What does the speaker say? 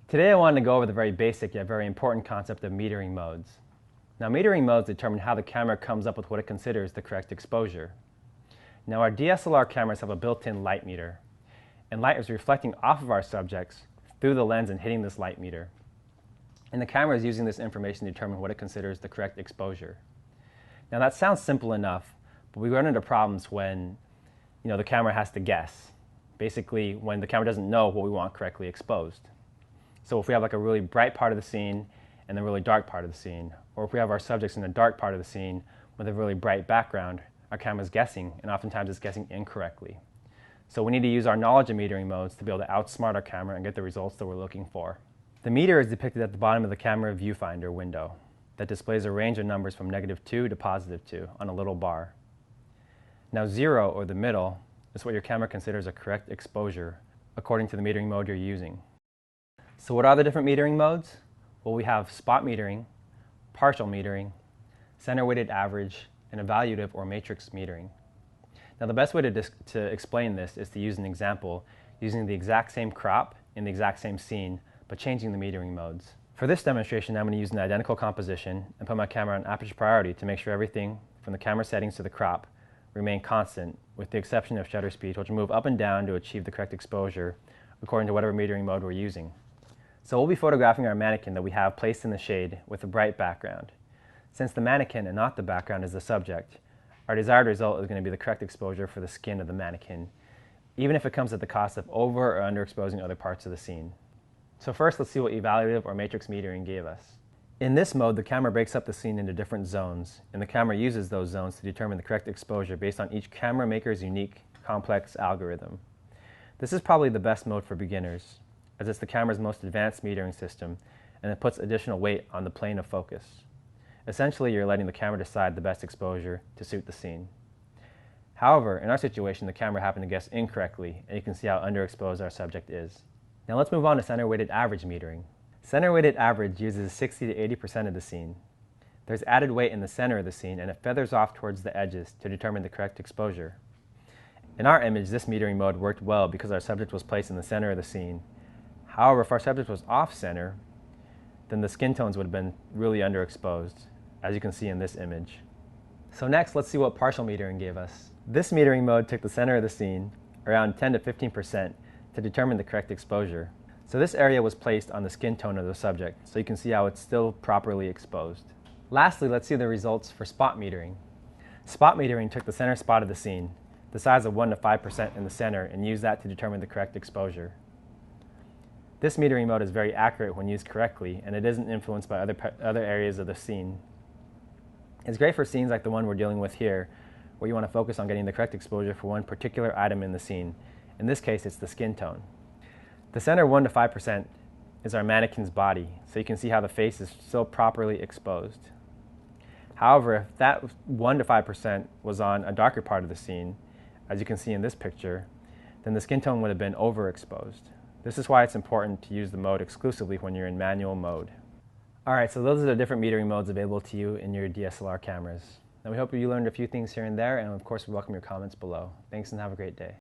Today I wanted to go over the very basic yet very important concept of metering modes. Now, metering modes determine how the camera comes up with what it considers the correct exposure. Now, our DSLR cameras have a built-in light meter, and light is reflecting off of our subjects through the lens and hitting this light meter. And the camera is using this information to determine what it considers the correct exposure. Now, that sounds simple enough, but we run into problems when the camera has to guess. Basically, when the camera doesn't know what we want correctly exposed. So if we have like a really bright part of the scene and a really dark part of the scene, or if we have our subjects in a dark part of the scene with a really bright background, our camera's guessing, and oftentimes it's guessing incorrectly. So we need to use our knowledge of metering modes to be able to outsmart our camera and get the results that we're looking for. The meter is depicted at the bottom of the camera viewfinder window that displays a range of numbers from -2 to +2 on a little bar. Now 0, or the middle, is what your camera considers a correct exposure according to the metering mode you're using. So what are the different metering modes? Well, we have spot metering, partial metering, center weighted average, and evaluative or matrix metering. Now the best way to explain this is to use an example using the exact same crop in the exact same scene, but changing the metering modes. For this demonstration, I'm going to use an identical composition and put my camera on aperture priority to make sure everything from the camera settings to the crop remain constant, with the exception of shutter speed, which will move up and down to achieve the correct exposure according to whatever metering mode we're using. So we'll be photographing our mannequin that we have placed in the shade with a bright background. Since the mannequin and not the background is the subject, our desired result is going to be the correct exposure for the skin of the mannequin, even if it comes at the cost of over or underexposing other parts of the scene. So first, let's see what evaluative or matrix metering gave us. In this mode, the camera breaks up the scene into different zones, and the camera uses those zones to determine the correct exposure based on each camera maker's unique, complex algorithm. This is probably the best mode for beginners, as it's the camera's most advanced metering system, and it puts additional weight on the plane of focus. Essentially, you're letting the camera decide the best exposure to suit the scene. However, in our situation, the camera happened to guess incorrectly, and you can see how underexposed our subject is. Now let's move on to center weighted average metering. Center weighted average uses 60 to 80% of the scene. There's added weight in the center of the scene, and it feathers off towards the edges to determine the correct exposure. In our image, this metering mode worked well because our subject was placed in the center of the scene. However, if our subject was off-center, then the skin tones would have been really underexposed, as you can see in this image. So next, let's see what partial metering gave us. This metering mode took the center of the scene, around 10 to 15%, to determine the correct exposure. So this area was placed on the skin tone of the subject, so you can see how it's still properly exposed. Lastly, let's see the results for spot metering. Spot metering took the center spot of the scene, the size of 1 to 5% in the center, and used that to determine the correct exposure. This metering mode is very accurate when used correctly, and it isn't influenced by other areas of the scene. It's great for scenes like the one we're dealing with here, where you want to focus on getting the correct exposure for one particular item in the scene. In this case, it's the skin tone. The center 1 to 5% is our mannequin's body, so you can see how the face is still properly exposed. However, if that 1 to 5% was on a darker part of the scene, as you can see in this picture, then the skin tone would have been overexposed. This is why it's important to use the mode exclusively when you're in manual mode. Alright, so those are the different metering modes available to you in your DSLR cameras. Now we hope you learned a few things here and there, and of course we welcome your comments below. Thanks and have a great day.